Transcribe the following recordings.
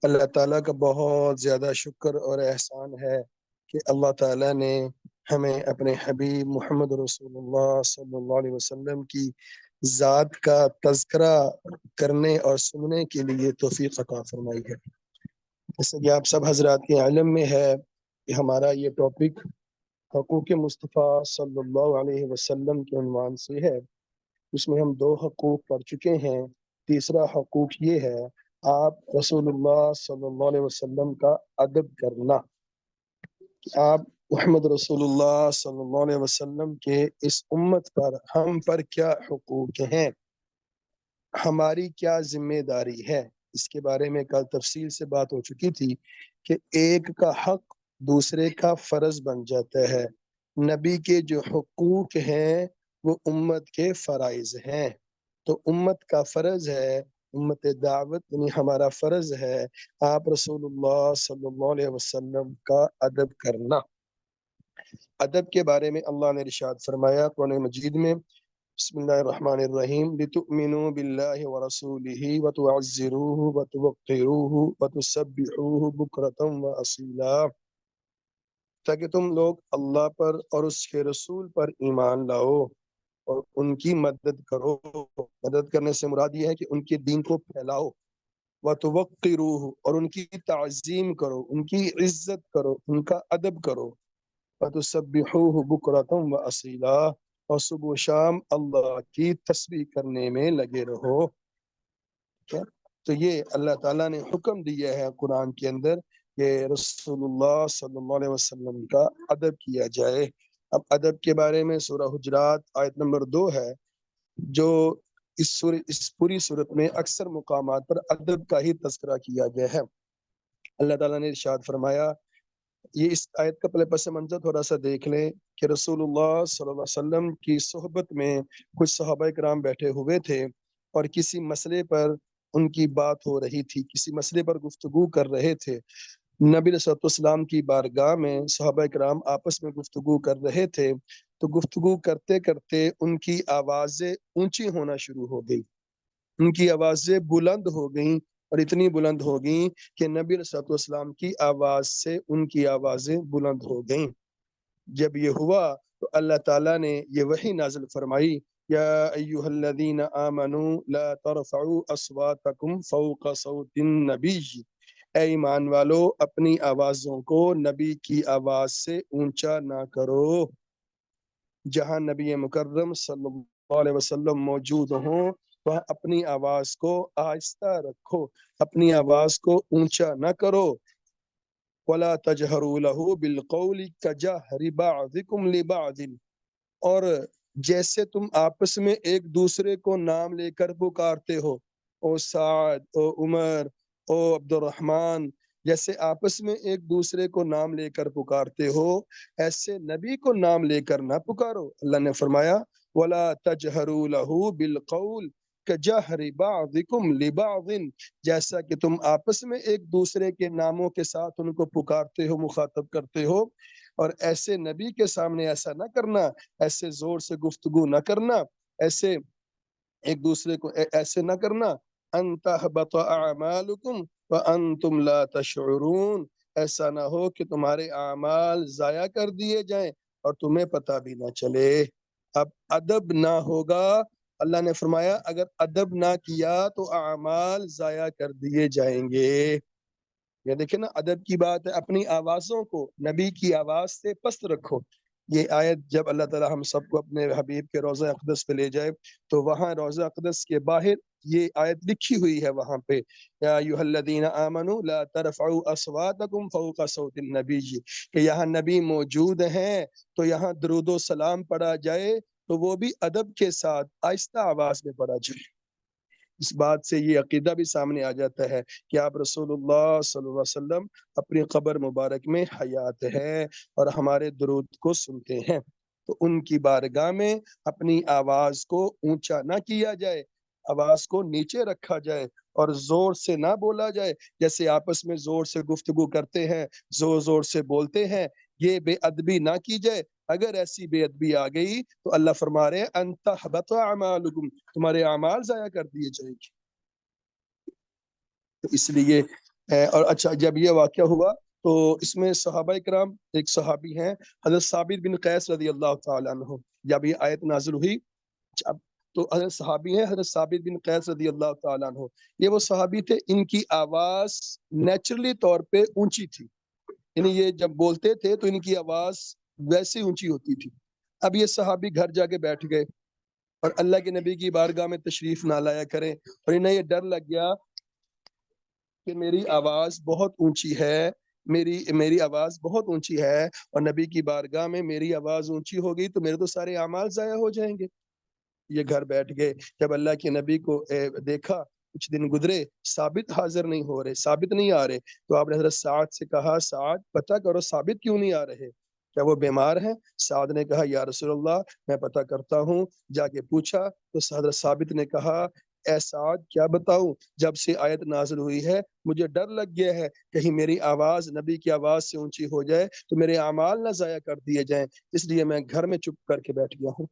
اللہ تعالیٰ کا بہت زیادہ شکر اور احسان ہے کہ اللہ تعالیٰ نے ہمیں اپنے حبیب محمد رسول اللہ صلی اللہ علیہ وسلم کی ذات کا تذکرہ کرنے اور سننے کے لیے توفیق عطا فرمائی ہے۔ جیسے کہ آپ سب حضرات کے علم میں ہے کہ ہمارا یہ ٹاپک حقوق مصطفیٰ صلی اللہ علیہ وسلم کے عنوان سے ہے۔ اس میں ہم 2 حقوق پڑھ چکے ہیں۔ تیسرا حقوق یہ ہے آپ رسول اللہ صلی اللہ علیہ وسلم کا ادب کرنا۔ آپ محمد رسول اللہ صلی اللہ علیہ وسلم کے اس امت پر ہم پر کیا حقوق ہیں، ہماری کیا ذمہ داری ہے، اس کے بارے میں کل تفصیل سے بات ہو چکی تھی کہ ایک کا حق دوسرے کا فرض بن جاتا ہے۔ نبی کے جو حقوق ہیں وہ امت کے فرائض ہیں، تو امت کا فرض ہے، امت دعوت یعنی ہمارا فرض ہے آپ رسول اللہ صلی اللہ علیہ وسلم کا ادب کرنا۔ ادب کے بارے میں اللہ نے ارشاد فرمایا قرآن مجید میں، بسم اللہ الرحمن الرحیم، لتؤمنوا باللہ ورسولہ وتعزروہ وتوقروہ وتسبحوہ بکرۃ واصیلا، تاکہ تم لوگ اللہ پر اور اس کے رسول پر ایمان لاؤ اور ان کی مدد کرو۔ مدد کرنے سے مراد یہ ہے کہ ان کے دین کو پھیلاؤ، وَتُوَقِّرُوهُ اور ان کی تعظیم کرو، ان کی عزت کرو، ان کا ادب کرو، وَتُسَبِّحُوهُ بُكْرَةً وَأَصِيلًا اور صبح و شام اللہ کی تسبیح کرنے میں لگے رہو۔ تو یہ اللہ تعالیٰ نے حکم دیا ہے قرآن کے اندر کہ رسول اللہ صلی اللہ علیہ وسلم کا ادب کیا جائے۔ اب ادب کے بارے میں سورہ حجرات آیت نمبر 2 ہے، جو اس پوری صورت میں اکثر مقامات پر ادب کا ہی تذکرہ کیا گیا ہے۔ اللہ تعالیٰ نے ارشاد فرمایا، یہ اس آیت کا پہلے پس منظر تھوڑا سا دیکھ لیں کہ رسول اللہ صلی اللہ علیہ وسلم کی صحبت میں کچھ صحابہ کرام بیٹھے ہوئے تھے اور کسی مسئلے پر ان کی بات ہو رہی تھی، کسی مسئلے پر گفتگو کر رہے تھے۔ نبی صلی اللہ علیہ وسلم کی بارگاہ میں صحابہ کرام آپس میں گفتگو کر رہے تھے، تو گفتگو کرتے کرتے ان کی آوازیں اونچی ہونا شروع ہو گئی، ان کی آوازیں بلند ہو گئیں اور اتنی بلند ہو گئیں کہ نبی صلی اللہ علیہ وسلم کی آواز سے ان کی آوازیں بلند ہو گئیں۔ جب یہ ہوا تو اللہ تعالیٰ نے یہ وحی نازل فرمائی، یا ایھا الذین آمنوا لا ترفعوا اصواتکم فوق صوت النبی، اے ایمان والو اپنی آوازوں کو نبی کی آواز سے اونچا نہ کرو۔ جہاں نبی مکرم صلی اللہ علیہ وسلم موجود ہوں وہاں اپنی آواز کو آہستہ رکھو، اپنی آواز کو اونچا نہ کرو۔ وَلَا تَجْهَرُوا لَهُ بِالْقَوْلِ كَجَهْرِ بَعْضِكُمْ لِبَعْضٍ اور جیسے تم آپس میں ایک دوسرے کو نام لے کر پکارتے ہو، او سعد، او عمر، او عبد الرحمن، جیسے آپس میں ایک دوسرے کو نام لے کر پکارتے ہو ایسے نبی کو نام لے کر نہ پکارو۔ اللہ نے فرمایا وَلَا تَجْهَرُوا لَهُ بِالْقَوْلِ كَجَهْرِ بَعْضِكُمْ لِبَعْضٍ جیسا کہ تم آپس میں ایک دوسرے کے ناموں کے ساتھ ان کو پکارتے ہو، مخاطب کرتے ہو، اور ایسے نبی کے سامنے ایسا نہ کرنا، ایسے زور سے گفتگو نہ کرنا، ایسے ایک دوسرے کو ایسے نہ کرنا، ان تحبط اعمالکم وانتم لا تشعرون ایسا نہ ہو کہ تمہارے اعمال ضائع کر دیے جائیں اور تمہیں پتہ بھی نہ چلے۔ اب ادب نہ ہوگا، اللہ نے فرمایا اگر ادب نہ کیا تو اعمال ضائع کر دیے جائیں گے۔ یہ دیکھیں نا ادب کی بات ہے، اپنی آوازوں کو نبی کی آواز سے پست رکھو۔ یہ آیت جب اللہ تعالیٰ ہم سب کو اپنے حبیب کے روضہ اقدس پہ لے جائے تو وہاں روضہ اقدس کے باہر یہ آیت لکھی ہوئی ہے، وہاں پہ یا ایھا الذین آمنوا لا ترفعوا اصواتکم فوق صوت النبی، کہ یہاں نبی موجود ہیں تو یہاں درود و سلام پڑھا جائے تو وہ بھی ادب کے ساتھ آہستہ آواز میں پڑھا جائے۔ اس بات سے یہ عقیدہ بھی سامنے آ جاتا ہے کہ آپ رسول اللہ صلی اللہ علیہ وسلم اپنی قبر مبارک میں حیات ہے اور ہمارے درود کو سنتے ہیں، تو ان کی بارگاہ میں اپنی آواز کو اونچا نہ کیا جائے، آواز کو نیچے رکھا جائے اور زور سے نہ بولا جائے۔ جیسے آپس میں زور سے گفتگو کرتے ہیں، زور زور سے بولتے ہیں، یہ بے ادبی نہ کی جائے۔ اگر ایسی بے ادبی آ گئی تو اللہ فرما رہے ہیں ان تحبط اعمالکم، تمہارے اعمال ضائع کر دیے جائیں گے۔ تو اس لیے اور اچھا جب یہ واقعہ ہوا تو اس میں صحابہ کرام ایک صحابی ہیں حضرت ثابت بن قیس رضی اللہ تعالیٰ عنہ، جب یہ آیت نازل ہوئی تو حضرت صحابی ہیں حضرت ثابت بن قیس رضی اللہ تعالیٰ عنہ، یہ وہ صحابی تھے ان کی آواز نیچرلی طور پہ اونچی تھی، یعنی یہ جب بولتے تھے تو ان کی آواز ویسے اونچی ہوتی تھی۔ اب یہ صحابی گھر جا کے بیٹھ گئے اور اللہ کے نبی کی بارگاہ میں تشریف نہ لایا کریں، اور انہیں یہ ڈر لگ گیا کہ میری آواز بہت اونچی ہے، میری آواز بہت اونچی ہے، اور نبی کی بارگاہ میں میری آواز اونچی ہو گئی تو میرے تو سارے اعمال ضائع ہو جائیں گے۔ یہ گھر بیٹھ گئے، جب اللہ کے نبی کو دیکھا، کچھ دن گزرے، ثابت حاضر نہیں ہو رہے، ثابت نہیں آ رہے، تو آپ نے حضرت سعد سے کہا سعد پتہ کرو ثابت کیوں نہیں آ رہے، کیا وہ بیمار ہیں؟ سعد نے کہا یا رسول اللہ میں پتہ کرتا ہوں، جا کے پوچھا تو حضرت ثابت نے کہا اے سعد کیا بتاؤں، جب سے آیت نازل ہوئی ہے مجھے ڈر لگ گیا ہے کہیں میری آواز نبی کی آواز سے اونچی ہو جائے تو میرے اعمال نہ ضائع کر دیے جائیں، اس لیے میں گھر میں چپ کر کے بیٹھ گیا ہوں۔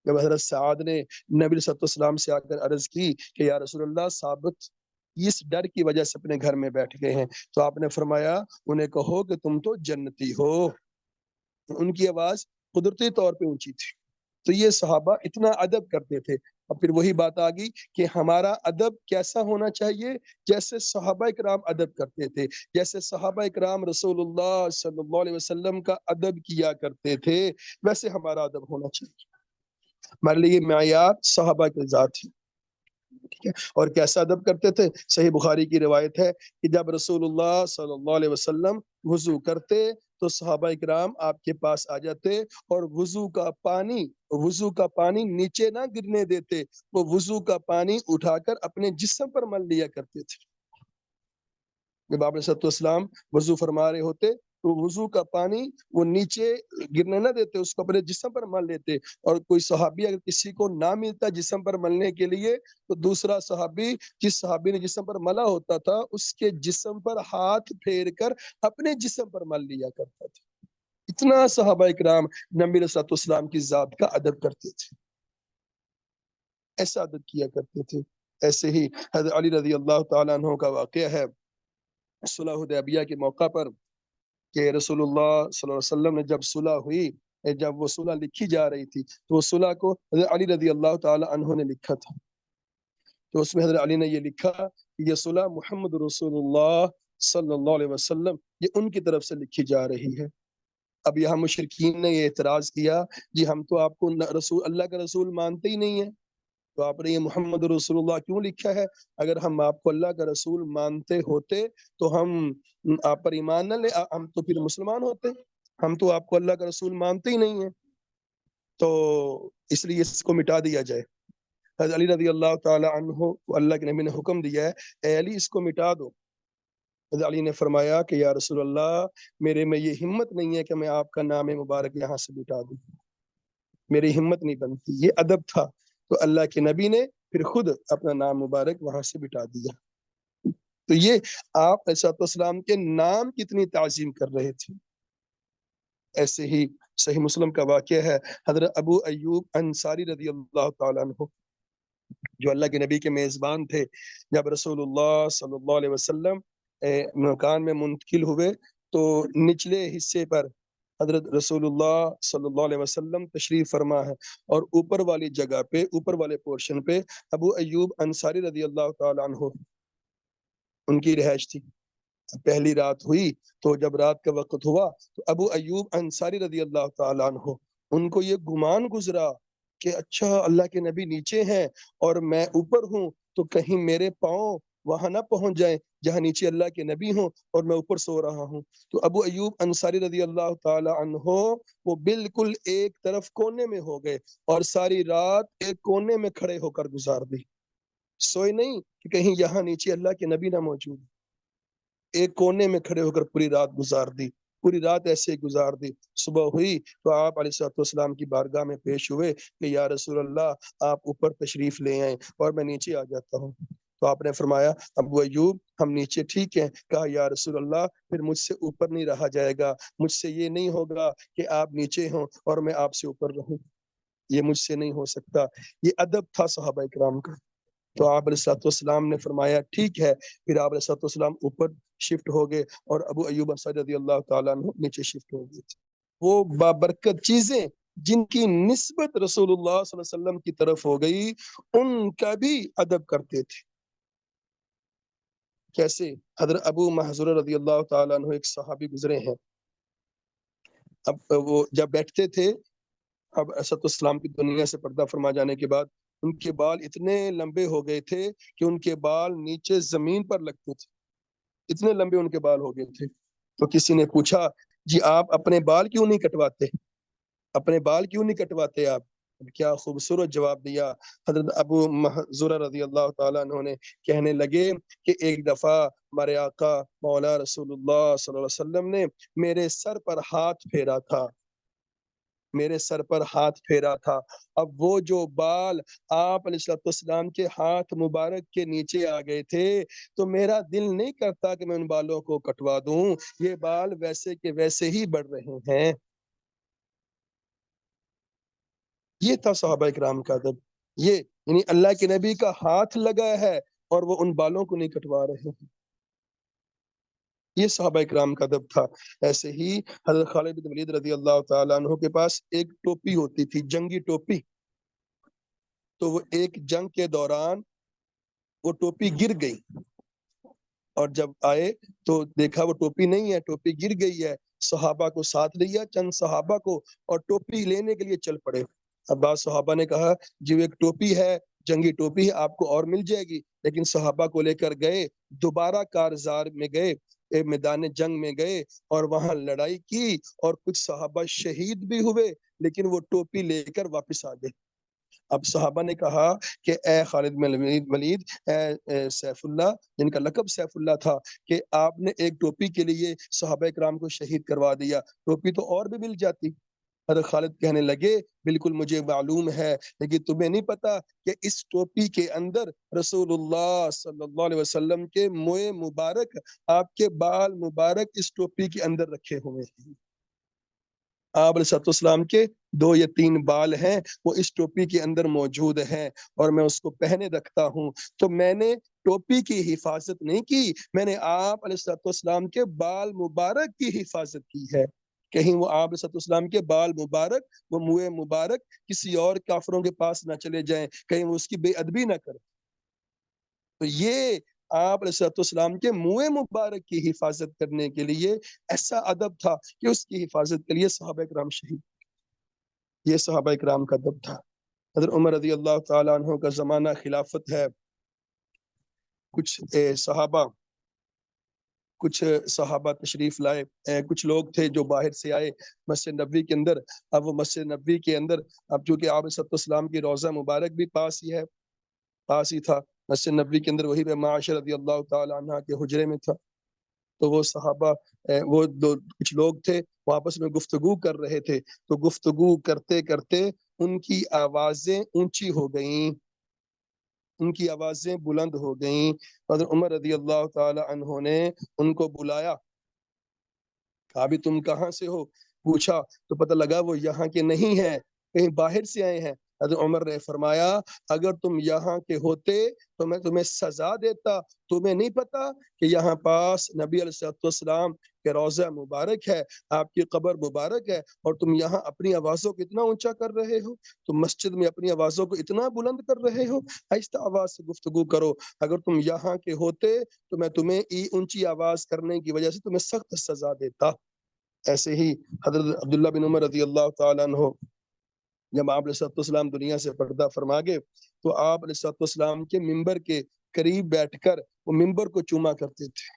جب حضرت سعد نے نبی صلی اللہ علیہ وسلم سے آ کر عرض کی کہ یا رسول اللہ ثابت اس ڈر کی وجہ سے اپنے گھر میں بیٹھ گئے ہیں، تو آپ نے فرمایا انہیں کہو کہ تم تو جنتی ہو۔ ان کی آواز قدرتی طور پہ اونچی تھی، تو یہ صحابہ اتنا ادب کرتے تھے۔ اب پھر وہی بات آ گئی کہ ہمارا ادب کیسا ہونا چاہیے، جیسے صحابہ کرام ادب کرتے تھے، جیسے صحابہ کرام رسول اللہ صلی اللہ علیہ وسلم کا ادب کیا کرتے تھے، ویسے ہمارا ادب ہونا چاہیے۔ ہمارے لیے معیار صحابہ کے ذات ہی، ٹھیک ہے۔ اور کیسا ادب کرتے تھے؟ صحیح بخاری کی روایت ہے کہ جب رسول اللہ صلی اللہ علیہ وسلم وضو کرتے تو صحابہ کرام آپ کے پاس آ جاتے اور وضو کا پانی نیچے نہ گرنے دیتے، وہ وضو کا پانی اٹھا کر اپنے جسم پر مل لیا کرتے تھے۔ جب آپ علیہ السلام وضو فرما رہے ہوتے تو وضو کا پانی وہ نیچے گرنے نہ دیتے، اس کو اپنے جسم پر مل لیتے، اور کوئی صحابی اگر کسی کو نہ ملتا جسم پر ملنے کے لیے تو دوسرا صحابی جس صحابی نے جسم پر ملا ہوتا تھا اس کے جسم پر ہاتھ پھیر کر اپنے جسم پر مل لیا کرتا تھا۔ اتنا صحابہ اکرام نبی علیہ السلام کی ذات کا ادب کرتے تھے، ایسا ادب کیا کرتے تھے۔ ایسے ہی حضرت علی رضی اللہ تعالیٰ عنہ کا واقعہ ہے صلح حدیبیہ کے موقع پر کہ رسول اللہ صلی اللہ علیہ وسلم نے جب صلح ہوئی، جب وہ صلح لکھی جا رہی تھی تو وہ صلح کو حضرت علی رضی اللہ تعالی عنہ نے لکھا تھا، تو اس میں حضرت علی نے یہ لکھا کہ یہ صلح محمد رسول اللہ صلی اللہ علیہ وسلم یہ ان کی طرف سے لکھی جا رہی ہے۔ اب یہاں مشرکین نے یہ اعتراض کیا جی ہم تو آپ کو رسول اللہ کا رسول مانتے ہی نہیں ہیں، تو آپ نے یہ محمد رسول اللہ کیوں لکھا ہے؟ اگر ہم آپ کو اللہ کا رسول مانتے ہوتے تو ہم آپ پر ایمان نہ لے، ہم تو پھر مسلمان ہوتے، ہم تو آپ کو اللہ کا رسول مانتے ہی نہیں ہیں، تو اس لیے اس کو مٹا دیا جائے۔ حضرت علی رضی اللہ تعالی عنہ کو اللہ کے نبی نے حکم دیا ہے اے علی اس کو مٹا دو۔ حضرت علی نے فرمایا کہ یا رسول اللہ میرے میں یہ ہمت نہیں ہے کہ میں آپ کا نام مبارک یہاں سے مٹا دوں، میری ہمت نہیں بنتی، یہ ادب تھا، تو اللہ کے نبی نے پھر خود اپنا نام مبارک وہاں سے مٹا دیا۔ تو یہ آپ علیہ السلام کے نام کتنی تعظیم کر رہے تھے۔ ایسے ہی صحیح مسلم کا واقعہ ہے حضرت ابو ایوب انصاری رضی اللہ تعالیٰ عنہ جو اللہ کے نبی کے میزبان تھے، جب رسول اللہ صلی اللہ علیہ وسلم مکان میں منتقل ہوئے تو نچلے حصے پر حضرت رسول اللہ صلی اللہ علیہ وسلم تشریف فرما ہے، اور اوپر والی جگہ پہ اوپر والے پورشن پہ ابو ایوب انصاری رضی اللہ تعالیٰ عنہ ان کی رہائش تھی۔ پہلی رات ہوئی تو جب رات کا وقت ہوا تو ابو ایوب انصاری رضی اللہ تعالیٰ عنہ ان کو یہ گمان گزرا کہ اچھا اللہ کے نبی نیچے ہیں اور میں اوپر ہوں، تو کہیں میرے پاؤں وہاں نہ پہنچ جائیں جہاں نیچے اللہ کے نبی ہوں اور میں اوپر سو رہا ہوں۔ تو ابو ایوب انصاری رضی اللہ تعالی عنہ وہ بالکل ایک طرف کونے میں ہو گئے اور ساری رات ایک کونے میں کھڑے ہو کر گزار دی، سوئے نہیں کہ کہیں یہاں نیچے اللہ کے نبی نہ موجود، ایک کونے میں کھڑے ہو کر پوری رات گزار دی، پوری رات ایسے ہی گزار دی۔ صبح ہوئی تو آپ علیہ السلام کی بارگاہ میں پیش ہوئے کہ یا رسول اللہ آپ اوپر تشریف لے آئیں اور میں نیچے آ جاتا ہوں، تو آپ نے فرمایا ابو ایوب ہم نیچے ٹھیک ہیں، کہا یا رسول اللہ پھر مجھ سے اوپر نہیں رہا جائے گا، مجھ سے یہ نہیں ہوگا کہ آپ نیچے ہوں اور میں آپ سے اوپر رہوں، یہ مجھ سے نہیں ہو سکتا۔ یہ ادب تھا صحابہ کرام کا، تو آپ علیہ السلام نے فرمایا ٹھیک ہے. پھر آپ علیہ السلام اوپر شفٹ ہو گئے اور ابو ایوب انصاری رضی اللہ تعالیٰ عنہ نیچے شفٹ ہو گئے تھے. وہ بابرکت چیزیں جن کی نسبت رسول اللہ صلی اللہ علیہ وسلم کی طرف ہو گئی ان کا بھی ادب کرتے تھے. کیسے؟ حضرت ابو محذورہ رضی اللہ تعالیٰ عنہ ایک صحابی گزرے ہیں. اب وہ جب بیٹھتے تھے، اب اسد السلام کی دنیا سے پردہ فرما جانے کے بعد ان کے بال اتنے لمبے ہو گئے تھے کہ ان کے بال نیچے زمین پر لگتے تھے، اتنے لمبے ان کے بال ہو گئے تھے. تو کسی نے پوچھا جی آپ اپنے بال کیوں نہیں کٹواتے، اپنے بال کیوں نہیں کٹواتے آپ؟ کیا خوبصورت جواب دیا حضرت ابو محذورہ رضی اللہ تعالیٰ عنہ نے. کہنے لگے کہ ایک دفعہ ہمارے آقا مولا رسول اللہ صلی اللہ علیہ وسلم نے میرے سر پر ہاتھ پھیرا تھا، میرے سر پر ہاتھ پھیرا تھا. اب وہ جو بال آپ علیہ السلام کے ہاتھ مبارک کے نیچے آ گئے تھے تو میرا دل نہیں کرتا کہ میں ان بالوں کو کٹوا دوں، یہ بال ویسے کے ویسے ہی بڑھ رہے ہیں. یہ تھا صحابہ کرام کا ادب. یہ یعنی اللہ کے نبی کا ہاتھ لگا ہے اور وہ ان بالوں کو نہیں کٹوا رہے ہیں. یہ صحابہ کرام کا ادب تھا. ایسے ہی حضرت خالد بن ولید رضی اللہ تعالیٰ عنہ کے پاس ایک ٹوپی ہوتی تھی، جنگی ٹوپی. تو وہ ایک جنگ کے دوران وہ ٹوپی گر گئی اور جب آئے تو دیکھا وہ ٹوپی نہیں ہے، ٹوپی گر گئی ہے. صحابہ کو ساتھ لیا، چند صحابہ کو، اور ٹوپی لینے کے لیے چل پڑے. اب بعض صحابہ نے کہا جی وہ ایک ٹوپی ہے، جنگی ٹوپی ہے، آپ کو اور مل جائے گی. لیکن صحابہ کو لے کر گئے، دوبارہ کارزار میں گئے، میدان جنگ میں گئے اور وہاں لڑائی کی اور کچھ صحابہ شہید بھی ہوئے، لیکن وہ ٹوپی لے کر واپس آ گئے. اب صحابہ نے کہا کہ اے خالد بن ولید، اے سیف اللہ، جن کا لقب سیف اللہ تھا، کہ آپ نے ایک ٹوپی کے لیے صحابہ کرام کو شہید کروا دیا، ٹوپی تو اور بھی مل جاتی. حضرت خالد کہنے لگے بالکل مجھے معلوم ہے، لیکن تمہیں نہیں پتا کہ اس ٹوپی کے اندر رسول اللہ صلی اللہ علیہ وسلم کے موئے مبارک، آپ کے بال مبارک اس ٹوپی کے اندر رکھے ہوئے ہیں. آپ علیہ السلام کے 2 یا 3 بال ہیں، وہ اس ٹوپی کے اندر موجود ہیں اور میں اس کو پہنے رکھتا ہوں. تو میں نے ٹوپی کی حفاظت نہیں کی، میں نے آپ علیہ السلام کے بال مبارک کی حفاظت کی ہے. کہیں وہ آپ علیہ السلام کے بال مبارک، وہ منہ مبارک کسی اور کافروں کے پاس نہ چلے جائیں، کہیں وہ اس کی بے ادبی نہ کریں. تو یہ آپ علیہ السلام کے منہ مبارک کی حفاظت کرنے کے لیے ایسا ادب تھا کہ اس کی حفاظت کے لیے صحابہ کرام شہید. یہ صحابہ کرام کا ادب تھا. حضرت عمر رضی اللہ تعالیٰ عنہ کا زمانہ خلافت ہے. کچھ صحابہ تشریف لائے، کچھ لوگ تھے جو باہر سے آئے مسجد نبوی کے اندر. اب وہ مسجد نبوی کے اندر، اب چونکہ آپ علیہ السلام کی روضہ مبارک بھی پاس ہی تھا مسجد نبوی کے اندر، وہی پہ معاشر رضی اللہ تعالیٰ عنہ کے حجرے میں تھا. تو وہ صحابہ، کچھ لوگ تھے وہ آپس میں گفتگو کر رہے تھے. تو گفتگو کرتے کرتے ان کی آوازیں اونچی ہو گئیں، ان کی آوازیں بلند ہو گئیں. حضرت عمر رضی اللہ تعالی عنہ نے ان کو بلایا، کہا بھی تم کہاں سے ہو؟ پوچھا تو پتہ لگا وہ یہاں کے نہیں ہیں، کہیں باہر سے آئے ہیں. حضرت عمر نے فرمایا اگر تم یہاں کے ہوتے تو میں تمہیں سزا دیتا. تمہیں نہیں پتا کہ یہاں پاس نبی علیہ السلام کے روضہ مبارک ہے، آپ کی قبر مبارک ہے، اور تم یہاں اپنی آوازوں کو اتنا اونچا کر رہے ہو، تم مسجد میں اپنی آوازوں کو اتنا بلند کر رہے ہو. آہستہ آواز سے گفتگو کرو. اگر تم یہاں کے ہوتے تو میں تمہیں اونچی آواز کرنے کی وجہ سے تمہیں سخت سزا دیتا. ایسے ہی حضرت عبداللہ بن عمر رضی اللہ تعالیٰ عنہ جب آپ علیہ السلام دنیا سے پردہ فرما گئے تو آپ علیہ السلام کے ممبر کے قریب بیٹھ کر وہ ممبر کو چوما کرتے تھے،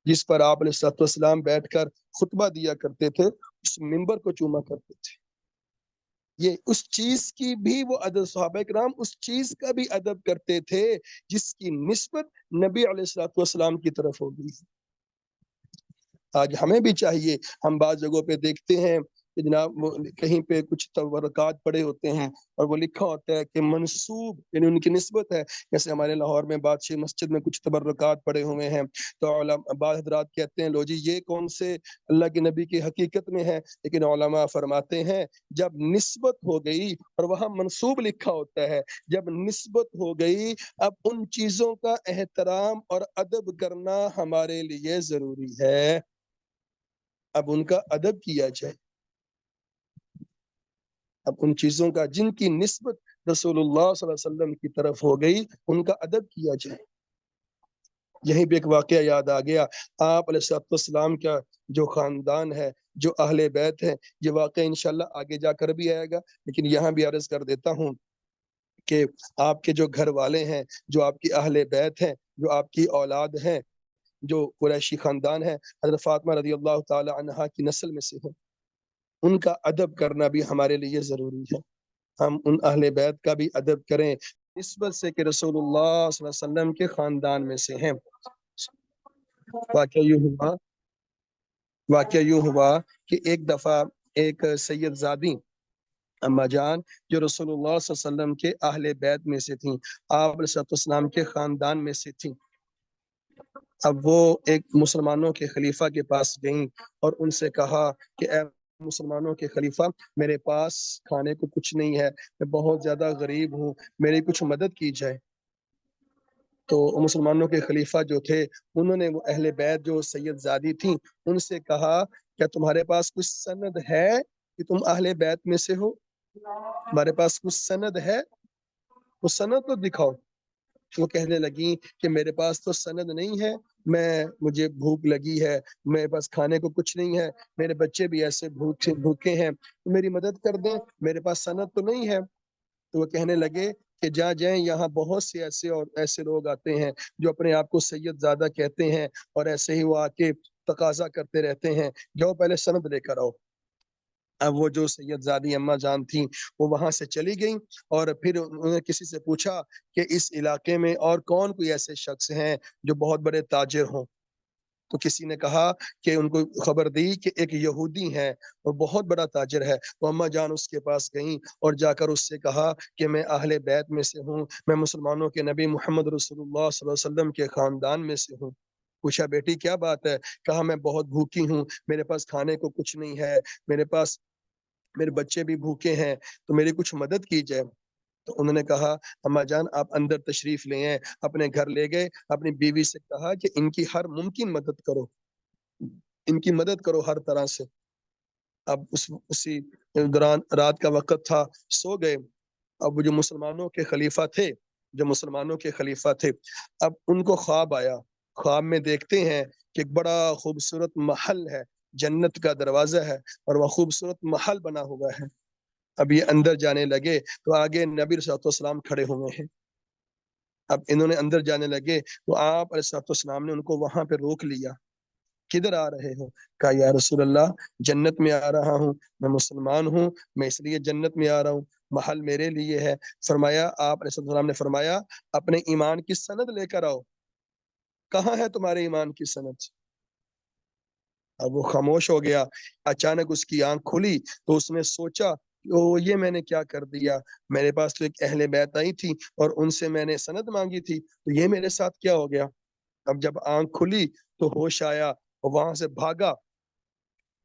جس پر آپ علیہ السلام بیٹھ کر خطبہ دیا کرتے تھے، اس ممبر کو چوما کرتے تھے. یہ اس چیز کی بھی وہ ادب، صحابہ کرام اس چیز کا بھی ادب کرتے تھے جس کی نسبت نبی علیہ السلام کی طرف ہوگی. آج ہمیں بھی چاہیے، ہم بعض جگہوں پہ دیکھتے ہیں کہ جناب وہ کہیں پہ کچھ تبرکات پڑے ہوتے ہیں اور وہ لکھا ہوتا ہے کہ منسوب یعنی ان کی نسبت ہے، جیسے ہمارے لاہور میں بادشاہ مسجد میں کچھ تبرکات پڑے ہوئے ہیں، تو بعض حضرات کہتے ہیں لو جی یہ کون سے اللہ کے نبی کی حقیقت میں ہے، لیکن علماء فرماتے ہیں جب نسبت ہو گئی اور وہاں منسوب لکھا ہوتا ہے، جب نسبت ہو گئی اب ان چیزوں کا احترام اور ادب کرنا ہمارے لیے ضروری ہے، اب ان کا ادب کیا جائے، اب ان چیزوں کا جن کی نسبت رسول اللہ صلی اللہ علیہ وسلم کی طرف ہو گئی ان کا ادب کیا جائے۔ یہیں پہ ایک واقعہ یاد آ گیا، آپ علیہ السلام کا جو خاندان ہے، جو اہل بیت ہے، یہ واقعہ انشاءاللہ آگے جا کر بھی آئے گا، لیکن یہاں بھی عرض کر دیتا ہوں کہ آپ کے جو گھر والے ہیں، جو آپ کی اہل بیت ہیں، جو آپ کی اولاد ہیں، جو قریشی خاندان ہے، حضرت فاطمہ رضی اللہ تعالی عنہا کی نسل میں سے ہیں، ان کا ادب کرنا بھی ہمارے لیے ضروری ہے، ہم ان اہل بیت کا بھی ادب کریں نسبت سے کہ رسول اللہ صلی اللہ علیہ وسلم کے خاندان میں سے ہیں۔ واقعہ یوں ہوا کہ ایک دفعہ ایک سید زادی اما جان جو رسول اللہ صلی اللہ علیہ وسلم کے اہل بیت میں سے تھیں، آپ علیہ السلام کے خاندان میں سے تھیں، اب وہ ایک مسلمانوں کے خلیفہ کے پاس گئیں اور ان سے کہا کہ اے مسلمانوں کے خلیفہ میرے پاس کھانے کو کچھ نہیں ہے، میں بہت زیادہ غریب ہوں، میری کچھ مدد کی جائے۔ تو مسلمانوں کے خلیفہ جو تھے انہوں نے وہ اہل بیت جو سید زادی تھیں ان سے کہا کیا تمہارے پاس کچھ سند ہے کہ تم اہل بیت میں سے ہو؟ تمہارے پاس کچھ سند ہے؟ وہ سند تو دکھاؤ۔ وہ کہنے لگی کہ میرے پاس تو سند نہیں ہے، مجھے بھوک لگی ہے، میرے پاس کھانے کو کچھ نہیں ہے، میرے بچے بھی ایسے بھوکے ہیں، میری مدد کر دیں، میرے پاس سند تو نہیں ہے۔ تو وہ کہنے لگے کہ جائیں یہاں بہت سے ایسے لوگ آتے ہیں جو اپنے آپ کو سید زادہ کہتے ہیں اور ایسے ہی وہ آ کے تقاضا کرتے رہتے ہیں، جاؤ پہلے سند لے کر آؤ۔ اب وہ جو سید زادی اماں جان تھیں وہ وہاں سے چلی گئیں اور پھر انہوں نے کسی سے پوچھا کہ اس علاقے میں اور کون کوئی ایسے شخص ہیں جو بہت بڑے تاجر ہوں، تو کسی نے کہا کہ ان کو خبر دی کہ ایک یہودی ہے اور بہت بڑا تاجر ہے، تو اماں جان اس کے پاس گئیں اور جا کر اس سے کہا کہ میں اہل بیت میں سے ہوں، میں مسلمانوں کے نبی محمد رسول اللہ صلی اللہ علیہ وسلم کے خاندان میں سے ہوں۔ پوچھا بیٹی کیا بات ہے؟ کہا میں بہت بھوکی ہوں، میرے پاس کھانے کو کچھ نہیں ہے، میرے بچے بھی بھوکے ہیں، تو میری کچھ مدد کی جائے۔ تو انہوں نے کہا اماں جان آپ اندر تشریف لے آئیں، اپنے گھر لے گئے، اپنی بیوی سے کہا کہ ان کی ہر ممکن مدد کرو، ان کی مدد کرو ہر طرح سے۔ اب اسی دوران رات کا وقت تھا، سو گئے۔ اب وہ جو مسلمانوں کے خلیفہ تھے اب ان کو خواب آیا، خواب میں دیکھتے ہیں کہ ایک بڑا خوبصورت محل ہے، جنت کا دروازہ ہے اور وہ خوبصورت محل بنا ہوا ہے۔ اب یہ اندر جانے لگے تو آگے نبی صلی اللہ علیہ وسلم کھڑے ہوئے ہیں۔ اب انہوں نے اندر جانے لگے تو آپ علیہ السلام نے ان کو وہاں پہ روک لیا، کدھر آ رہے ہو؟ کہا یا رسول اللہ جنت میں آ رہا ہوں، میں مسلمان ہوں، میں اس لیے جنت میں آ رہا ہوں، محل میرے لیے ہے۔ فرمایا آپ علیہ السلام نے فرمایا اپنے ایمان کی سند لے کر آؤ، کہاں ہے تمہارے ایمان کی سند؟ اب وہ خاموش ہو گیا، اچانک اس کی آنکھ کھلی تو اس نے سوچا یہ میں نے کیا کر دیا، میرے پاس تو ایک اہل بیت آئی تھی اور ان سے میں نے سند مانگی تھی، تو یہ میرے ساتھ کیا ہو گیا؟ اب جب آنکھ کھلی تو ہوش آیا اور وہاں سے بھاگا،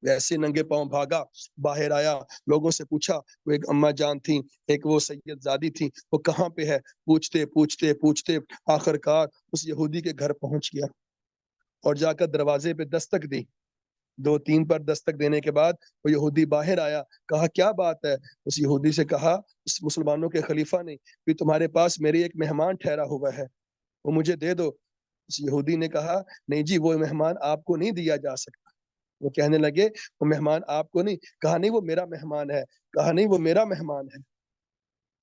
ویسے ننگے پاؤں بھاگا، باہر آیا، لوگوں سے پوچھا، وہ ایک اماں جان تھی، ایک وہ سید زادی تھی، وہ کہاں پہ ہے؟ پوچھتے آخر کار اس یہودی کے گھر پہنچ گیا اور جا کر دروازے پہ دستک دی۔ 2-3 پر دستک دینے کے بعد وہ یہودی باہر آیا، کہا کیا بات ہے؟ اس یہودی سے کہا اس مسلمانوں کے خلیفہ نے کہ تمہارے پاس میری ایک مہمان ٹھہرا ہوا ہے، وہ مجھے دے دو۔ اس یہودی نے کہا نہیں جی وہ مہمان آپ کو نہیں دیا جا سکتا۔ وہ کہنے لگے وہ مہمان آپ کو نہیں، کہا نہیں وہ میرا مہمان ہے، کہا نہیں وہ میرا مہمان ہے۔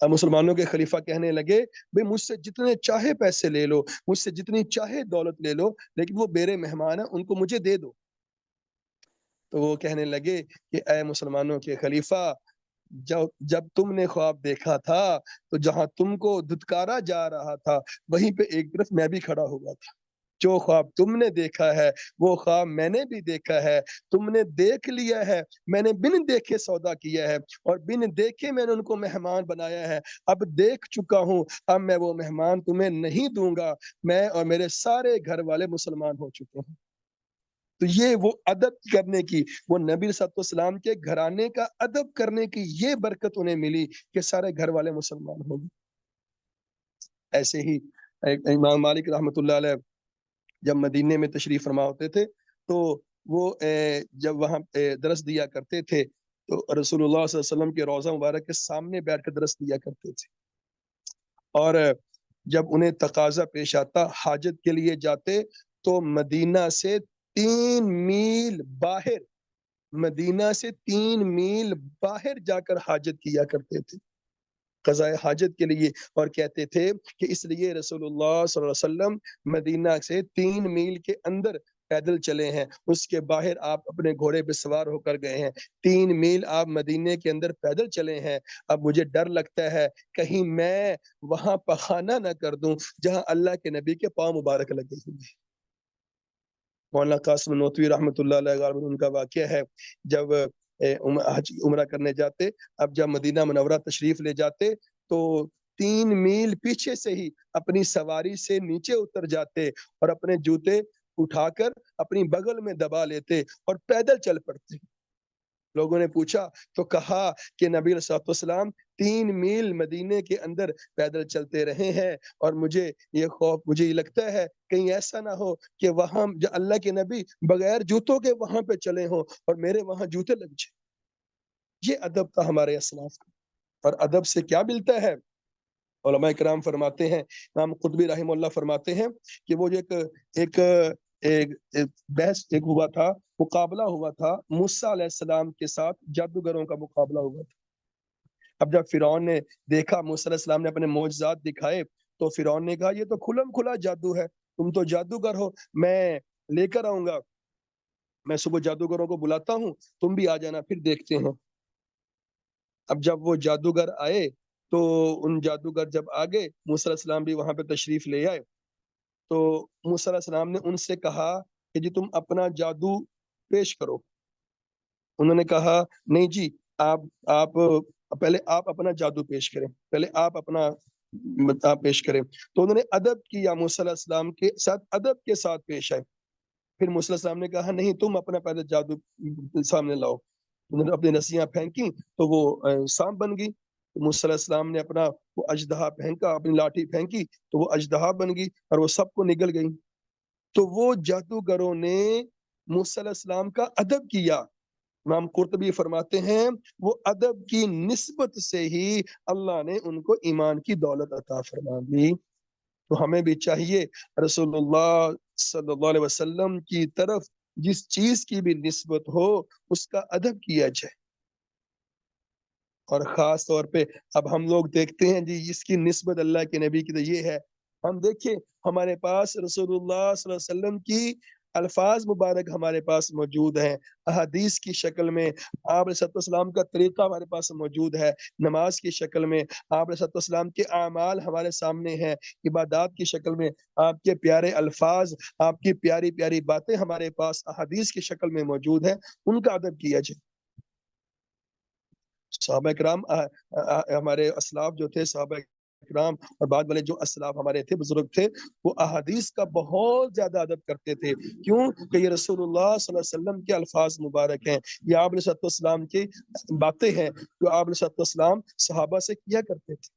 اب مسلمانوں کے خلیفہ کہنے لگے بھئی مجھ سے جتنے چاہے پیسے لے لو، مجھ سے جتنی چاہے دولت لے لو، لیکن وہ میرے مہمان ہیں، ان کو مجھے دے دو۔ تو وہ کہنے لگے کہ اے مسلمانوں کے خلیفہ جب تم نے خواب دیکھا تھا تو جہاں تم کو دھتکارا جا رہا تھا وہیں پہ ایک طرف میں بھی کھڑا ہوا تھا، جو خواب تم نے دیکھا ہے وہ خواب میں نے بھی دیکھا ہے، تم نے دیکھ لیا ہے، میں نے بن دیکھے سودا کیا ہے، اور بن دیکھے میں نے ان کو مہمان بنایا ہے، اب دیکھ چکا ہوں، اب میں وہ مہمان تمہیں نہیں دوں گا، میں اور میرے سارے گھر والے مسلمان ہو چکے ہیں۔ تو یہ وہ ادب کرنے کی، وہ نبی صلی اللہ علیہ وسلم کے گھرانے کا ادب کرنے کی یہ برکت انہیں ملی کہ سارے گھر والے مسلمان ہو گئے۔ ایسے ہی امام مالک رحمۃ اللہ علیہ جب مدینے میں تشریف فرما ہوتے تھے تو وہ جب وہاں درس دیا کرتے تھے تو رسول اللہ صلی اللہ علیہ وسلم کے روضہ مبارک کے سامنے بیٹھ کر درس دیا کرتے تھے، اور جب انہیں تقاضا پیش آتا حاجت کے لیے جاتے تو مدینہ سے 3 میل باہر، مدینہ سے 3 میل باہر جا کر حاجت کیا کرتے تھے قضاء حاجت کے لیے، اور کہتے تھے کہ اس لیے رسول اللہ صلی اللہ علیہ وسلم مدینہ سے 3 میل کے اندر پیدل چلے ہیں، اس کے باہر آپ اپنے گھوڑے پہ سوار ہو کر گئے ہیں، 3 میل آپ مدینے کے اندر پیدل چلے ہیں، اب مجھے ڈر لگتا ہے کہیں میں وہاں پخانہ نہ کر دوں جہاں اللہ کے نبی کے پاؤں مبارک لگے ہوئے ہیں۔ مولانا قاسم نوتوی رحمۃ اللہ علیہ غالباً ان کا واقعہ ہے، جب حج عمرہ کرنے جاتے، اب جب مدینہ منورہ تشریف لے جاتے تو 3 میل پیچھے سے ہی اپنی سواری سے نیچے اتر جاتے اور اپنے جوتے اٹھا کر اپنی بغل میں دبا لیتے اور پیدل چل پڑتے۔ لوگوں نے پوچھا تو کہا کہ نبی صلی اللہ علیہ وسلم 3 میل مدینے کے اندر پیدل چلتے رہے ہیں، اور مجھے یہ لگتا ہے کہیں ایسا نہ ہو کہ وہاں جو اللہ کے نبی بغیر جوتوں کے وہاں پہ چلے ہوں اور میرے وہاں جوتے لگ جائیں۔ یہ ادب تھا ہمارے اسلاف کا، اور ادب سے کیا ملتا ہے؟ علماء کرام فرماتے ہیں، امام قطبی رحمہ اللہ فرماتے ہیں کہ وہ جو ایک ایک بحث ایک ہوا تھا، مقابلہ ہوا تھا موسیٰ علیہ السلام کے ساتھ، جادوگروں کا مقابلہ ہوا تھا۔ اب جب فرعون نے دیکھا موسیٰ علیہ السلام نے اپنے معجزات دکھائے تو فرعون نے کہا یہ تو کھلم کھلا جادو ہے، تم تو جادوگر ہو، میں لے کر آؤں گا، میں صبح جادوگروں کو بلاتا ہوں، تم بھی آ جانا، پھر دیکھتے ہیں۔ اب جب وہ جادوگر آئے تو ان جادوگر جب آگے موسیٰ علیہ السلام بھی وہاں پہ تشریف لے آئے تو موسیٰ علیہ السلام نے ان سے کہا کہ جی تم اپنا جادو پیش کرو۔ انہوں نے کہا نہیں جی، آپ پہلے آپ اپنا جادو پیش کریں، پہلے آپ اپنا پیش کریں۔ تو انہوں نے ادب کیا، موسیٰ علیہ السلام کے ساتھ ادب کے ساتھ پیش آئے۔ پھر موسیٰ علیہ السلام نے کہا نہیں تم اپنا پہلے جادو سامنے لاؤ۔ انہوں نے اپنی رسیاں پھینکی تو وہ سانپ بن گئی۔ موسیٰ علیہ السلام نے اپنا وہ اژدہا پھینکا، اپنی لاٹھی پھینکی تو وہ اژدہا بن گئی اور وہ سب کو نگل گئی۔ تو وہ جادوگروں نے موسیٰ علیہ السلام کا ادب کیا۔ امام قرطبی فرماتے ہیں وہ ادب کی نسبت سے ہی اللہ نے ان کو ایمان کی دولت عطا فرما دی۔ تو ہمیں بھی چاہیے رسول اللہ صلی اللہ علیہ وسلم کی طرف جس چیز کی بھی نسبت ہو اس کا ادب کیا جائے، اور خاص طور پہ اب ہم لوگ دیکھتے ہیں جی اس کی نسبت اللہ کے نبی کی تو یہ ہے، ہم دیکھیں ہمارے پاس رسول اللہ صلی اللہ علیہ وسلم کی الفاظ مبارک ہمارے پاس موجود ہیں، احادیث کی شکل میں آپ علیہ السلام کا طریقہ ہمارے پاس موجود ہے، نماز کی شکل میں آپ علیہ السلام کے اعمال ہمارے سامنے ہیں، عبادات کی شکل میں آپ کے پیارے الفاظ، آپ کی پیاری پیاری باتیں ہمارے پاس احادیث کی شکل میں موجود ہیں، ان کا ادب کیا جائے۔ صحابہ کرام ہمارے اسلاف جو تھے، صحابہ کرام اور بعد والے جو اسلاف ہمارے تھے، بزرگ تھے، وہ احادیث کا بہت زیادہ ادب کرتے تھے۔ کیوں کہ یہ رسول اللہ صلی اللہ علیہ وسلم کے الفاظ مبارک ہیں، یہ آپ علیہ السلام کی باتیں ہیں جو آپ علیہ السلام صحابہ سے کیا کرتے تھے۔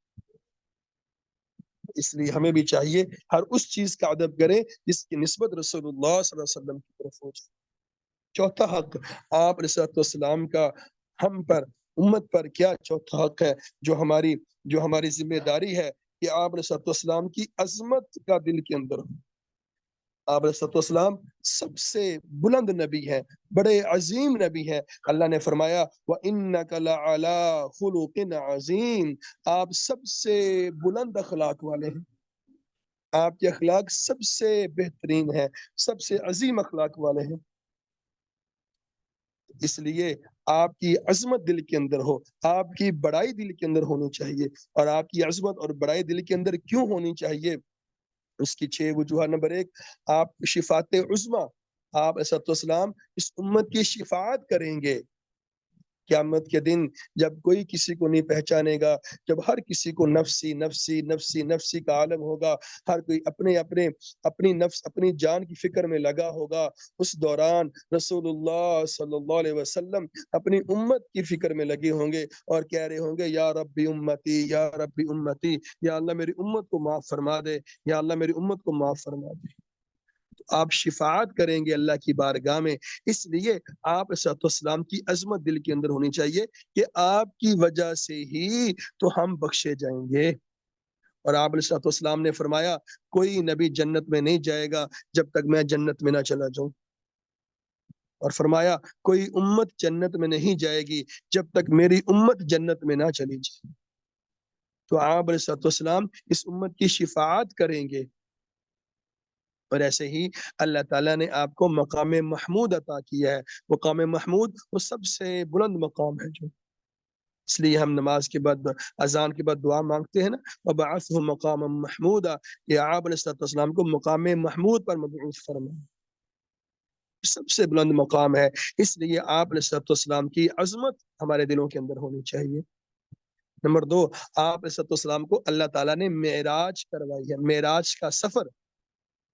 اس لیے ہمیں بھی چاہیے ہر اس چیز کا ادب کریں جس کی نسبت رسول اللہ صلی اللہ علیہ وسلم کی طرف ہو جائے۔ چوتھا حق آپ علیہ السلام کا ہم پر، امت پر کیا چوتھا حق ہے جو ہماری ذمہ داری ہے کہ آپ علیہ السلام کی عظمت کا دل کے اندر ہو۔ آپ علیہ السلام سب سے بلند نبی ہیں، بڑے عظیم نبی ہیں۔ اللہ نے فرمایا وَإِنَّكَ لَعَلَىٰ خُلُقٍ عَظِيمٍ، آپ سب سے بلند اخلاق والے ہیں، آپ کے اخلاق سب سے بہترین ہیں، سب سے عظیم اخلاق والے ہیں۔ اس لیے آپ کی عظمت دل کے اندر ہو، آپ کی بڑائی دل کے اندر ہونی چاہیے۔ اور آپ کی عظمت اور بڑائی دل کے اندر کیوں ہونی چاہیے؟ اس کی 6 وجوہات۔ نمبر 1، آپ شفاعت عظمیٰ، آپ علیہ السلام اس امت کی شفاعت کریں گے قیامت کے دن، جب کوئی کسی کو نہیں پہچانے گا، جب ہر کسی کو نفسی نفسی نفسی نفسی کا عالم ہوگا، ہر کوئی اپنی نفس اپنی جان کی فکر میں لگا ہوگا، اس دوران رسول اللہ صلی اللہ علیہ وسلم اپنی امت کی فکر میں لگے ہوں گے اور کہہ رہے ہوں گے یا ربی امتی، یا ربی امتی، یا اللہ میری امت کو معاف فرما دے، یا اللہ میری امت کو معاف فرما دے۔ آپ شفاعت کریں گے اللہ کی بارگاہ میں، اس لیے آپ علیہ السلام کی عظمت دل کے اندر ہونی چاہیے کہ آپ کی وجہ سے ہی تو ہم بخشے جائیں گے۔ اور آپ علیہ السلام نے فرمایا کوئی نبی جنت میں نہیں جائے گا جب تک میں جنت میں نہ چلا جاؤں، اور فرمایا کوئی امت جنت میں نہیں جائے گی جب تک میری امت جنت میں نہ چلی جائے۔ تو آپ علیہ السلام اس امت کی شفاعت کریں گے، اور ایسے ہی اللہ تعالیٰ نے آپ کو مقام محمود عطا کیا ہے۔ مقام محمود وہ سب سے بلند مقام ہے، جو اس لیے ہم نماز کے بعد اذان کے بعد دعا مانگتے ہیں نا، وَبَعَثْهُ مَقَامًا مَحْمُودًا، کہ آپ علیہ السلام کو مقام محمود پر مبعوث فرمائیں، سب سے بلند مقام ہے۔ اس لیے آپ علیہ السلام کی عظمت ہمارے دلوں کے اندر ہونی چاہیے۔ نمبر 2، آپ علیہ السلام کو اللہ تعالیٰ نے معراج کروائی ہے، معراج کا سفر،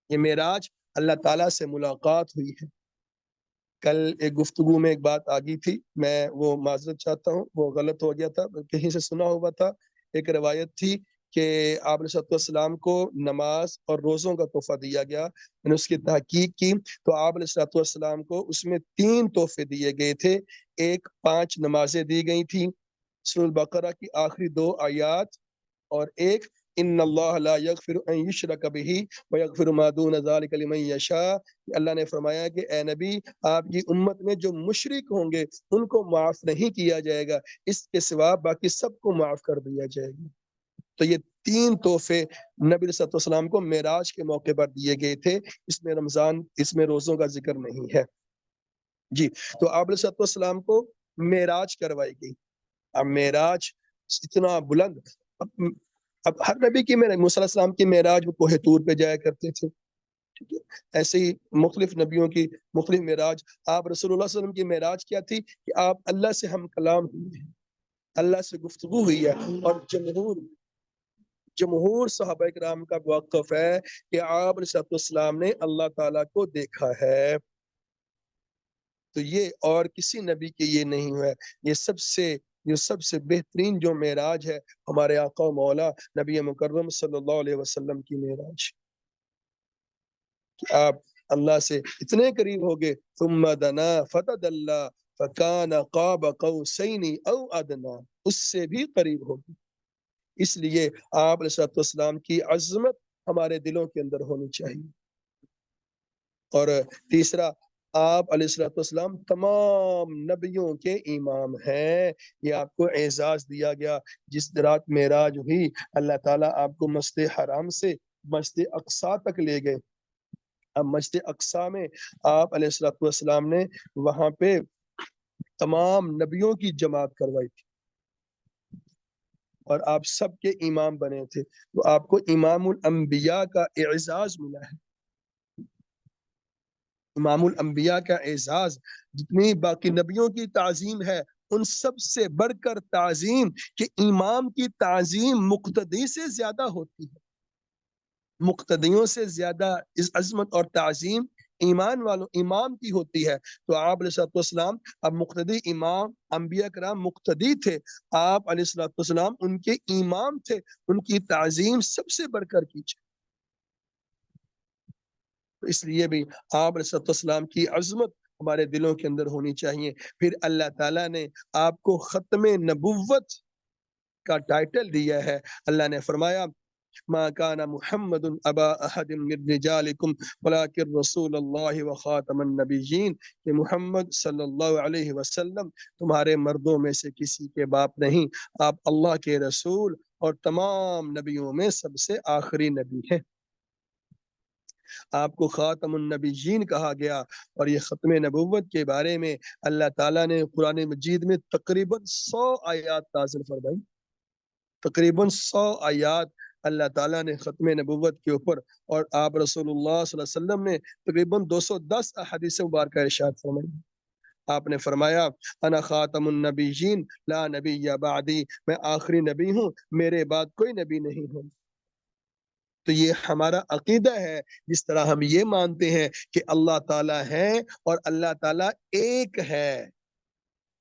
یہ معراج اللہ تعالیٰ سے ملاقات ہوئی ہے۔ کل ایک گفتگو میں ایک بات آ گئی تھی، میں وہ معذرت چاہتا ہوں، وہ غلط ہو گیا تھا، کہیں سے سنا ہوا تھا۔ ایک روایت تھی کہ آپ علیہ السلام کو نماز اور روزوں کا تحفہ دیا گیا، میں نے اس کی تحقیق کی تو آپ علیہ السلام کو اس میں 3 تحفے دیے گئے تھے۔ ایک 5 نمازیں دی گئی تھیں، سورۃ البقرہ کی آخری 2 آیات، اور ایک ان اللہ لا یغفر ان یشرک بہ ویغفر ما دون ذلک لمن یشاء، اللہ نے فرمایا کہ اے نبی آپ کی امت میں جو مشرک ہوں گے ان کو معاف نہیں کیا جائے گا، اس کے سوا باقی سب کو معاف کر دیا جائے گا۔ تو یہ 3 تحفے نبی صلی اللہ علیہ وسلم کو معراج کے موقع پر دیے گئے تھے، اس میں رمضان، اس میں روزوں کا ذکر نہیں ہے جی۔ تو آپ علیہ السلام کو معراج کروائی گئی۔ اب معراج اتنا بلند، اب ہر نبی کی موسیٰ علیہ السلام کی معراج وہ کوہ طور پہ جایا کرتے تھے، ٹھیک ہے، ایسے ہی مختلف نبیوں کی مختلف معراج۔ آپ رسول اللہ صلی اللہ علیہ وسلم کی معراج کیا تھی کہ آپ اللہ سے ہم کلام ہوئے ہیں، اللہ سے گفتگو ہوئی ہے، اور جمہور صحابہ کرام کا موقف ہے کہ آپ علیہ السلام نے اللہ تعالیٰ کو دیکھا ہے۔ تو یہ اور کسی نبی کے یہ نہیں ہوا ہے، یہ سب سے بہترین جو معراج ہے ہمارے آقا و مولا نبی مکرم صلی اللہ علیہ وسلم کی معراج، کہ آپ اللہ سے اتنے قریب ہو گئے، ثم دنا فتدلی فکان قاب قوسین او ادنی، اس سے بھی قریب ہو گئے۔ اس لیے آپ علیہ السلام کی عظمت ہمارے دلوں کے اندر ہونی چاہیے۔ اور تیسرا، آپ علیہ السلام تمام نبیوں کے امام ہیں، یہ آپ کو اعزاز دیا گیا۔ جس رات معراج ہوئی اللہ تعالیٰ آپ کو مسجد حرام سے مسجد اقصیٰ تک لے گئے۔ اب مسجد اقصیٰ میں آپ علیہ السلام نے وہاں پہ تمام نبیوں کی جماعت کروائی تھی، اور آپ سب کے امام بنے تھے، تو آپ کو امام الانبیاء کا اعزاز ملا ہے۔ امام الانبیاء کا اعزاز، جتنی باقی نبیوں کی تعظیم ہے ان سب سے بڑھ کر تعظیم کہ امام کی تعظیم مقتدی سے زیادہ ہوتی ہے، مقتدیوں سے زیادہ اس عظمت اور تعظیم امام کی ہوتی ہے۔ تو آپ علیہ السلام اب مقتدی امام، انبیاء کرام مقتدی تھے، آپ علیہ السلام ان کے امام تھے، ان کی تعظیم سب سے بڑھ کر کیجیے۔ اس لیے بھی آپ علیہ السلام کی عظمت ہمارے دلوں کے اندر ہونی چاہیے۔ پھر اللہ تعالیٰ نے آپ کو ختم نبوت کا ٹائٹل دیا ہے، اللہ نے فرمایا ما کان محمد ابا احد من رجالکم ولکن رسول اللہ وخاتم النبیین، کہ محمد صلی اللہ علیہ وسلم تمہارے مردوں میں سے کسی کے باپ نہیں، آپ اللہ کے رسول اور تمام نبیوں میں سب سے آخری نبی ہیں۔ آپ کو خاتم النبیین کہا گیا، اور یہ ختم نبوت کے بارے میں اللہ تعالیٰ نے قرآن مجید میں تقریباً 100 آیات نازل فرمائی، تقریباً 100 آیات اللہ تعالیٰ نے ختم نبوت کے اوپر اور آپ رسول اللہ صلی اللہ علیہ وسلم نے تقریباً 210 احادیث مبارکہ ارشاد فرمائی۔ آپ نے فرمایا انا خاتم النبیین لا نبی بعدی، میں آخری نبی ہوں، میرے بعد کوئی نبی نہیں ہوں۔ تو یہ ہمارا عقیدہ ہے، جس طرح ہم یہ مانتے ہیں کہ اللہ تعالیٰ ہے اور اللہ تعالیٰ ایک ہے،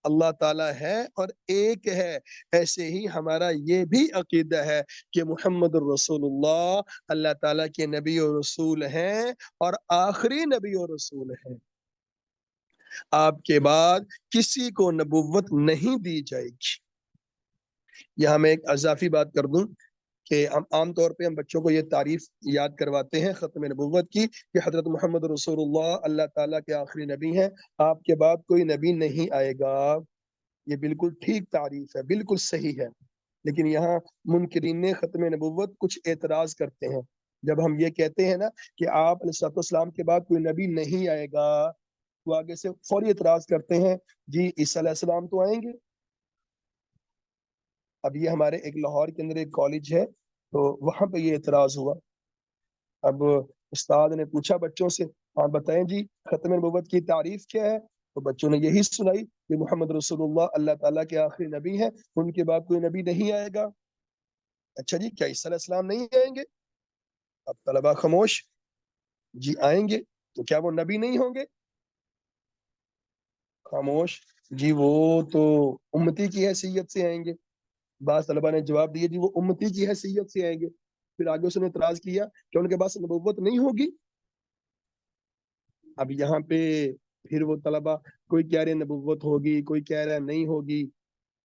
اللہ تعالیٰ ہے اور ایک ہے، ایسے ہی ہمارا یہ بھی عقیدہ ہے کہ محمد الرسول اللہ اللہ تعالیٰ کے نبی و رسول ہیں اور آخری نبی و رسول ہیں۔ آپ کے بعد کسی کو نبوت نہیں دی جائے گی۔ یہاں میں ایک اضافی بات کر دوں کہ عام طور پہ ہم بچوں کو یہ تعریف یاد کرواتے ہیں ختم نبوت کی کہ حضرت محمد رسول اللہ اللہ تعالیٰ کے آخری نبی ہیں، آپ کے بعد کوئی نبی نہیں آئے گا۔ یہ بالکل ٹھیک تعریف ہے، بالکل صحیح ہے، لیکن یہاں منکرین ختم نبوت کچھ اعتراض کرتے ہیں۔ جب ہم یہ کہتے ہیں نا کہ آپ علیہ السلام کے بعد کوئی نبی نہیں آئے گا، تو آگے سے فوری اعتراض کرتے ہیں جی عیسیٰ علیہ السلام تو آئیں گے۔ اب یہ ہمارے ایک لاہور کے اندر ایک کالج ہے، تو وہاں پہ یہ اعتراض ہوا۔ اب استاد نے پوچھا بچوں سے، ہاں بتائیں جی ختم نبوت کی تعریف کیا ہے؟ تو بچوں نے یہی سنائی کہ محمد رسول اللہ اللہ تعالیٰ کے آخری نبی ہیں، ان کے بعد کوئی نبی نہیں آئے گا۔ اچھا جی کیا عیسیٰ علیہ السلام نہیں آئیں گے؟ اب طلبہ خاموش، جی آئیں گے، تو کیا وہ نبی نہیں ہوں گے؟ خاموش، جی وہ تو امتی کی حیثیت سے آئیں گے۔ بعض طلبہ نے جواب دیا جی وہ امتی کی حیثیت سے آئیں گے۔ پھر آگے اس نے اعتراض کیا کہ ان کے پاس نبوت نہیں ہوگی۔ اب یہاں پہ پھر وہ طلبہ کوئی کہہ رہے نبوت ہوگی، کوئی کہہ رہا نہیں ہوگی۔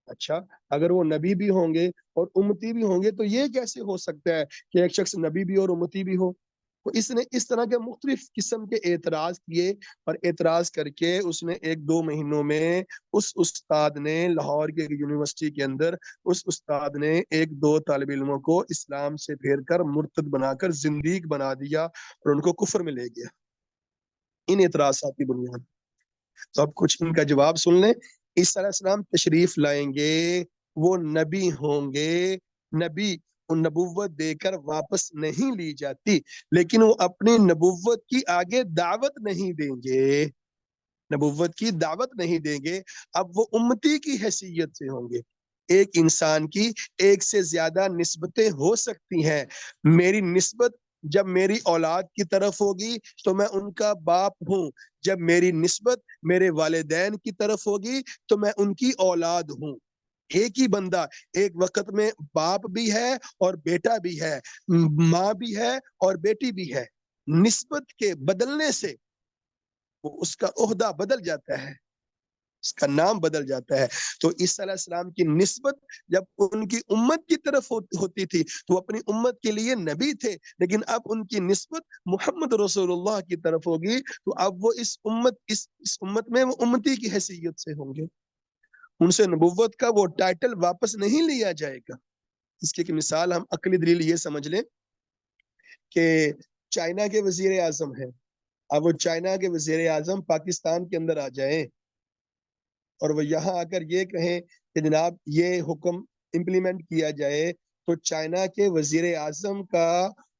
اچھا اگر وہ نبی بھی ہوں گے اور امتی بھی ہوں گے تو یہ کیسے ہو سکتا ہے کہ ایک شخص نبی بھی اور امتی بھی ہو؟ تو اس نے اس طرح کے مختلف قسم کے اعتراض کیے، اور اعتراض کر کے اس نے 1-2 مہینوں میں اس استاد نے لاہور کے یونیورسٹی کے اندر اس استاد نے 1-2 طالب علموں کو اسلام سے پھیر کر مرتد بنا کر زندیق بنا دیا اور ان کو کفر میں لے گیا ان اعتراضات کی بنیاد۔ تو اب کچھ ان کا جواب سن لیں۔ عیسیٰ علیہ السلام تشریف لائیں گے، وہ نبی ہوں گے، نبی نبوت دے کر واپس نہیں لی جاتی، لیکن وہ اپنی نبوت کی آگے دعوت نہیں دیں گے، نبوت کی دعوت نہیں دیں گے۔ اب وہ امتی کی حیثیت سے ہوں گے۔ ایک انسان کی ایک سے زیادہ نسبتیں ہو سکتی ہیں، میری نسبت جب میری اولاد کی طرف ہوگی تو میں ان کا باپ ہوں، جب میری نسبت میرے والدین کی طرف ہوگی تو میں ان کی اولاد ہوں۔ ایک ہی بندہ ایک وقت میں باپ بھی ہے اور بیٹا بھی ہے، ماں بھی ہے اور بیٹی بھی ہے۔ نسبت کے بدلنے سے وہ اس کا عہدہ بدل جاتا ہے، اس کا نام بدل جاتا ہے۔ تو عیسیٰ علیہ السلام کی نسبت جب ان کی امت کی طرف ہوتی تھی تو اپنی امت کے لیے نبی تھے، لیکن اب ان کی نسبت محمد رسول اللہ کی طرف ہوگی تو اب وہ اس امت میں وہ امتی کی حیثیت سے ہوں گے، ان سے نبوت کا وہ ٹائٹل واپس نہیں لیا جائے گا۔ اس کی ایک مثال ہم عقلی دلیل یہ سمجھ لیں کہ چائنا کے وزیر اعظم ہیں، اب وہ چائنا کے وزیر اعظم پاکستان کے اندر آ جائیں اور وہ یہاں آ کر یہ کہیں کہ جناب یہ حکم امپلیمنٹ کیا جائے، تو چائنا کے وزیر اعظم کا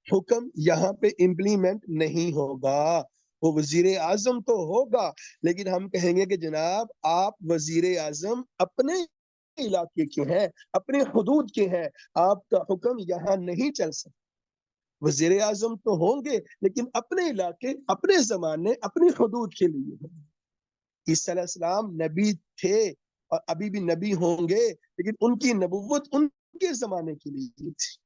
حکم یہاں پہ امپلیمنٹ نہیں ہوگا۔ وہ وزیر اعظم تو ہوگا لیکن ہم کہیں گے کہ جناب آپ وزیر اعظم اپنے علاقے کے ہیں، اپنے حدود کے ہیں، آپ کا حکم یہاں نہیں چل سکتا۔ وزیر اعظم تو ہوں گے لیکن اپنے علاقے، اپنے زمانے، اپنی حدود کے لیے۔ عیسیٰ علیہ السلام نبی تھے اور ابھی بھی نبی ہوں گے، لیکن ان کی نبوت ان کے زمانے کے لیے تھی۔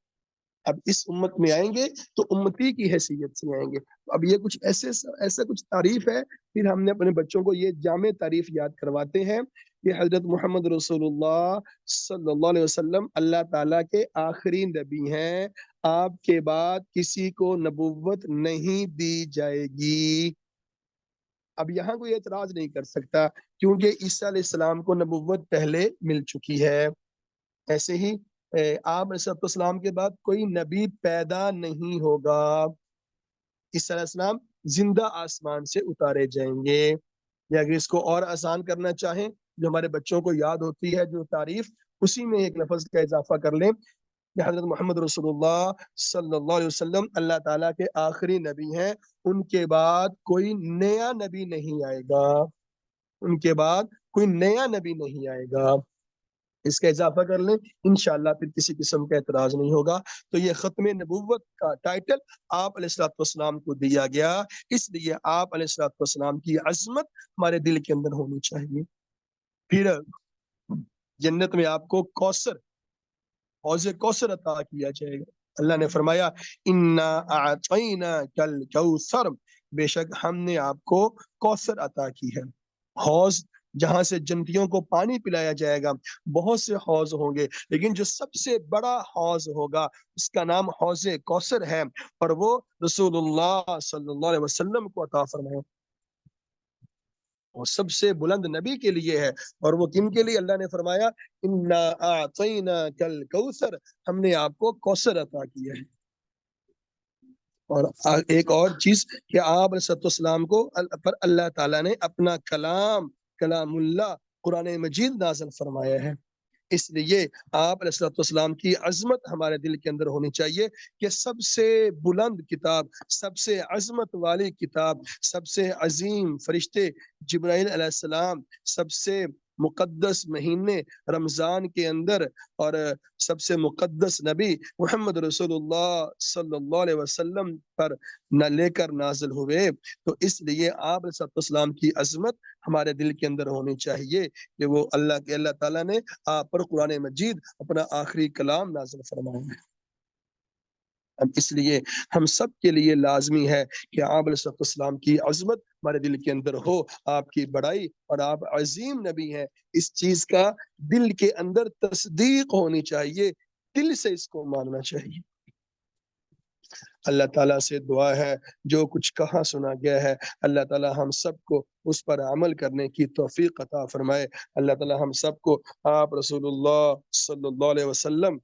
اب اس امت میں آئیں گے تو امتی کی حیثیت سے آئیں گے۔ اب یہ کچھ ایسا کچھ تعریف ہے، پھر ہم نے اپنے بچوں کو یہ جامع تعریف یاد کرواتے ہیں کہ حضرت محمد رسول اللہ صلی اللہ علیہ وسلم اللہ تعالیٰ کے آخری نبی ہیں، آپ کے بعد کسی کو نبوت نہیں دی جائے گی۔ اب یہاں کوئی اعتراض نہیں کر سکتا کیونکہ عیسیٰ علیہ السلام کو نبوت پہلے مل چکی ہے۔ ایسے ہی آپ علیہ السلام کے بعد کوئی نبی پیدا نہیں ہوگا۔ عیسیٰ علیہ السلام زندہ آسمان سے اتارے جائیں گے۔ یا اگر اس کو اور آسان کرنا چاہیں، جو ہمارے بچوں کو یاد ہوتی ہے جو تعریف، اسی میں ایک لفظ کا اضافہ کر لیں کہ حضرت محمد رسول اللہ صلی اللہ علیہ وسلم اللہ تعالیٰ کے آخری نبی ہیں، ان کے بعد کوئی نیا نبی نہیں آئے گا، ان کے بعد کوئی نیا نبی نہیں آئے گا۔ اس کا اضافہ کر لیں انشاءاللہ، پھر کسی قسم کا اعتراض نہیں ہوگا۔ تو یہ ختم نبوت کا ٹائٹل آپ علیہ الصلوۃ والسلام کو دیا گیا، اس لیے آپ علیہ الصلوۃ والسلام کی عظمت ہمارے دل کے اندر ہونی چاہیے۔ پھر جنت میں آپ کو کوثر، حوض کوثر عطا کیا جائے گا۔ اللہ نے فرمایا انا اعطیناک الکوثر، بے شک ہم نے آپ کو کوثر عطا کی ہے، حوض جہاں سے جنتیوں کو پانی پلایا جائے گا۔ بہت سے حوض ہوں گے، لیکن جو سب سے بڑا حوض ہوگا اس کا نام حوض کوثر ہے، اور وہ رسول اللہ صلی اللہ علیہ وسلم کو عطا فرمایا، وہ سب سے بلند نبی کے لیے ہے۔ اور وہ کن کے لیے؟ اللہ نے فرمایا انا اعطیناک الکوثر، ہم نے آپ کو کوثر عطا کیا ہے۔ اور ایک اور چیز کہ آپ علیہ السلام کو پر اللہ تعالیٰ نے اپنا کلام، کلام اللہ قرآن مجید نازل فرمایا ہے، اس لیے آپ علیہ السلام کی عظمت ہمارے دل کے اندر ہونی چاہیے کہ سب سے بلند کتاب، سب سے عظمت والی کتاب، سب سے عظیم فرشتے جبرائیل علیہ السلام، سب سے مقدس مہینے رمضان کے اندر، اور سب سے مقدس نبی محمد رسول اللہ صلی اللہ علیہ وسلم پر نہ لے کر نازل ہوئے۔ تو اس لیے آپ علیہ السلام کی عظمت ہمارے دل کے اندر ہونی چاہیے کہ وہ اللہ تعالیٰ نے آپ پر قرآن مجید اپنا آخری کلام نازل فرمایا ہے۔ اب اس لیے ہم سب کے لیے لازمی ہے کہ آپ علیہ السلام کی عظمت ہمارے دل کے اندر ہو، آپ کی بڑائی، اور آپ عظیم نبی ہیں، اس چیز کا دل کے اندر تصدیق ہونی چاہیے، دل سے اس کو ماننا چاہیے۔ اللہ تعالیٰ سے دعا ہے جو کچھ کہا سنا گیا ہے اللہ تعالیٰ ہم سب کو اس پر عمل کرنے کی توفیق عطا فرمائے۔ اللہ تعالیٰ ہم سب کو آپ رسول اللہ صلی اللہ علیہ وسلم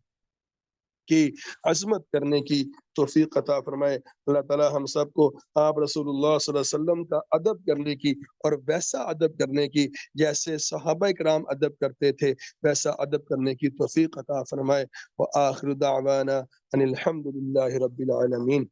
کی عظمت کرنے کی توفیق عطا فرمائے۔ اللہ تعالیٰ ہم سب کو آپ رسول اللہ صلی اللہ علیہ وسلم کا ادب کرنے کی، اور ویسا ادب کرنے کی جیسے صحابہ کرام ادب کرتے تھے، ویسا ادب کرنے کی توفیق عطا فرمائے۔ وآخر دعوانا ان الحمد للہ رب العالمین۔